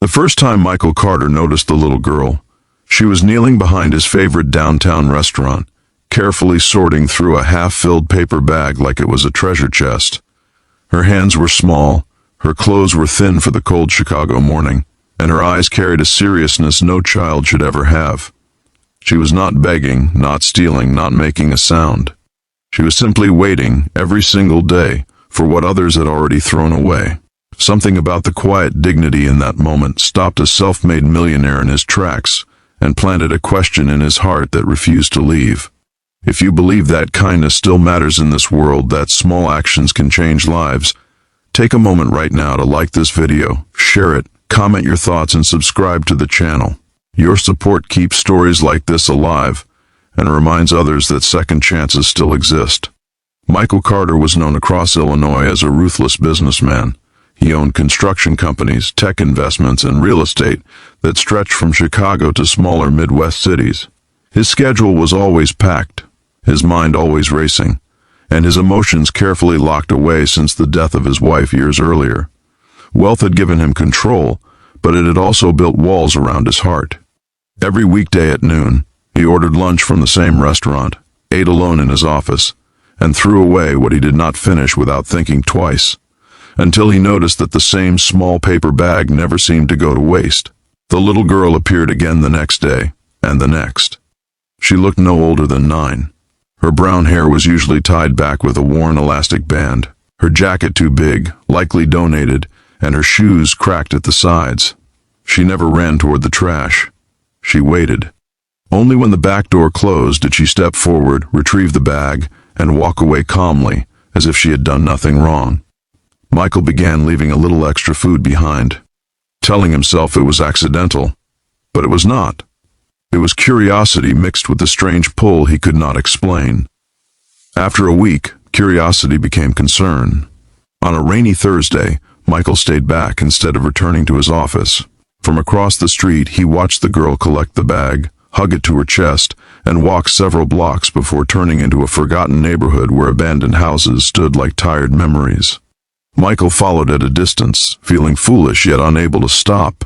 The first time Michael Carter noticed the little girl, she was kneeling behind his favorite downtown restaurant, carefully sorting through a half-filled paper bag like it was a treasure chest. Her hands were small, her clothes were thin for the cold Chicago morning, and her eyes carried a seriousness no child should ever have. She was not begging, not stealing, not making a sound. She was simply waiting, every single day, for what others had already thrown away. Something about the quiet dignity in that moment stopped a self-made millionaire in his tracks and planted a question in his heart that refused to leave. If you believe that kindness still matters in this world, that small actions can change lives, take a moment right now to like this video, share it, comment your thoughts, and subscribe to the channel. Your support keeps stories like this alive and reminds others that second chances still exist. Michael Carter was known across Illinois as a ruthless businessman. He owned construction companies, tech investments, and real estate that stretched from Chicago to smaller Midwest cities. His schedule was always packed, his mind always racing, and his emotions carefully locked away since the death of his wife years earlier. Wealth had given him control, but it had also built walls around his heart. Every weekday at noon, he ordered lunch from the same restaurant, ate alone in his office, and threw away what he did not finish without thinking twice, until he noticed that the same small paper bag never seemed to go to waste. The little girl appeared again the next day, and the next. She looked no older than 9. Her brown hair was usually tied back with a worn elastic band, her jacket too big, likely donated, and her shoes cracked at the sides. She never ran toward the trash. She waited. Only when the back door closed did she step forward, retrieve the bag, and walk away calmly, as if she had done nothing wrong. Michael began leaving a little extra food behind, telling himself it was accidental, but it was not. It was curiosity mixed with a strange pull he could not explain. After a week, curiosity became concern. On a rainy Thursday, Michael stayed back instead of returning to his office. From across the street, he watched the girl collect the bag, hug it to her chest, and walk several blocks before turning into a forgotten neighborhood where abandoned houses stood like tired memories. Michael followed at a distance, feeling foolish yet unable to stop.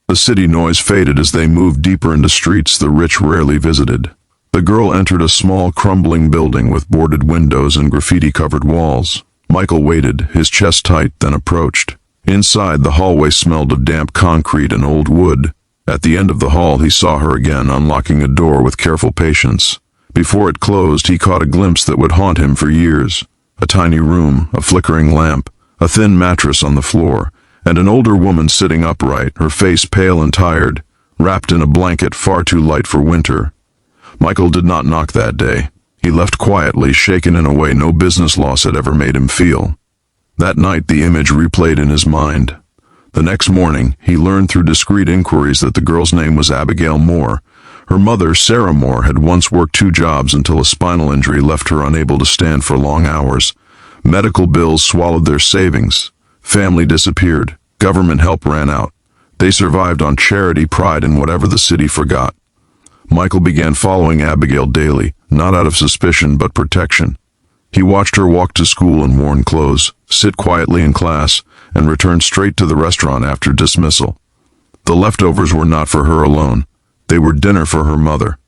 The city noise faded as they moved deeper into streets the rich rarely visited. The girl entered a small, crumbling building with boarded windows and graffiti-covered walls. Michael waited, his chest tight, then approached. Inside, the hallway smelled of damp concrete and old wood. At the end of the hall, he saw her again, unlocking a door with careful patience. Before it closed, he caught a glimpse that would haunt him for years. A tiny room, a flickering lamp, a thin mattress on the floor, and an older woman sitting upright, her face pale and tired, wrapped in a blanket far too light for winter. Michael did not knock that day. He left quietly, shaken in a way no business loss had ever made him feel. That night, the image replayed in his mind. The next morning, he learned through discreet inquiries that the girl's name was Abigail Moore. Her mother, Sarah Moore, had once worked 2 jobs until a spinal injury left her unable to stand for long hours. Medical bills swallowed their savings. Family disappeared. Government help ran out. They survived on charity, pride, and whatever the city forgot. Michael began following Abigail daily, not out of suspicion but protection. He watched her walk to school in worn clothes, sit quietly in class, and return straight to the restaurant after dismissal. The leftovers were not for her alone. They were dinner for her mother.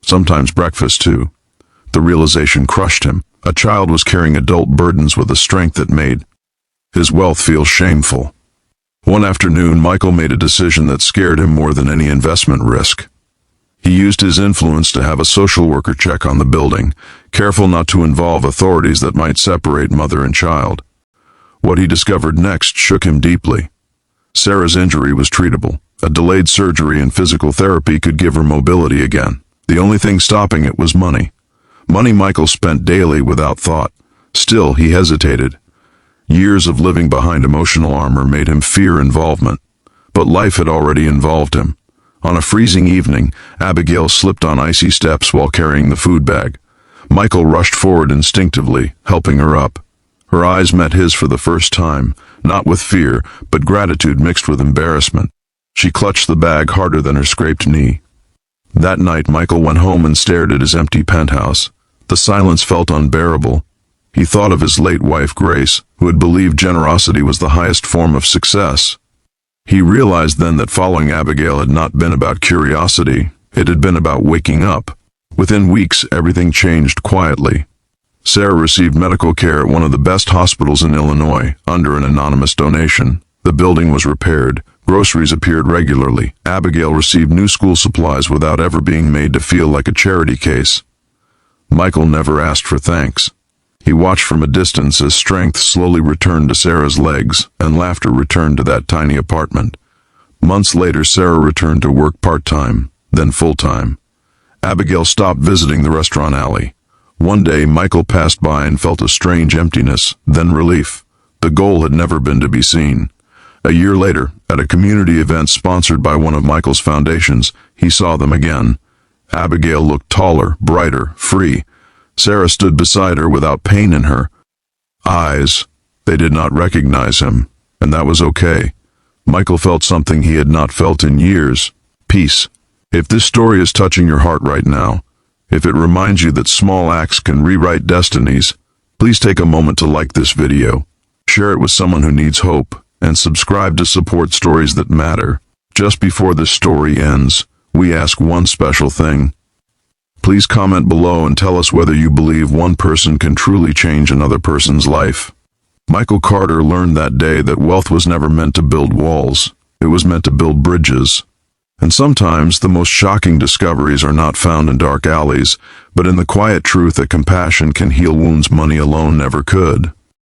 Sometimes breakfast, too. The realization crushed him. A child was carrying adult burdens with a strength that made his wealth feel shameful. One afternoon, Michael made a decision that scared him more than any investment risk. He used his influence to have a social worker check on the building, careful not to involve authorities that might separate mother and child. What he discovered next shook him deeply. Sarah's injury was treatable. A delayed surgery and physical therapy could give her mobility again. The only thing stopping it was money. Money Michael spent daily without thought. Still, he hesitated. Years of living behind emotional armor made him fear involvement. But life had already involved him. On a freezing evening, Abigail slipped on icy steps while carrying the food bag. Michael rushed forward instinctively, helping her up. Her eyes met his for the first time, not with fear, but gratitude mixed with embarrassment. She clutched the bag harder than her scraped knee. That night, Michael went home and stared at his empty penthouse. The silence felt unbearable. He thought of his late wife, Grace, who had believed generosity was the highest form of success. He realized then that following Abigail had not been about curiosity, it had been about waking up. Within weeks, everything changed quietly. Sarah received medical care at one of the best hospitals in Illinois, under an anonymous donation. The building was repaired. Groceries appeared regularly. Abigail received new school supplies without ever being made to feel like a charity case. Michael never asked for thanks. He watched from a distance as strength slowly returned to Sarah's legs and laughter returned to that tiny apartment. Months later, Sarah returned to work part-time, then full-time. Abigail stopped visiting the restaurant alley. One day, Michael passed by and felt a strange emptiness, then relief. The goal had never been to be seen. A year later, at a community event sponsored by one of Michael's foundations, he saw them again. Abigail looked taller, brighter, free. Sarah stood beside her without pain in her eyes. They did not recognize him, and that was okay. Michael felt something he had not felt in years: peace. If this story is touching your heart right now, if it reminds you that small acts can rewrite destinies, please take a moment to like this video, share it with someone who needs hope, and subscribe to support stories that matter. Just before this story ends, we ask one special thing. Please comment below and tell us whether you believe one person can truly change another person's life. Michael Carter learned that day that wealth was never meant to build walls. It was meant to build bridges. And sometimes the most shocking discoveries are not found in dark alleys, but in the quiet truth that compassion can heal wounds money alone never could.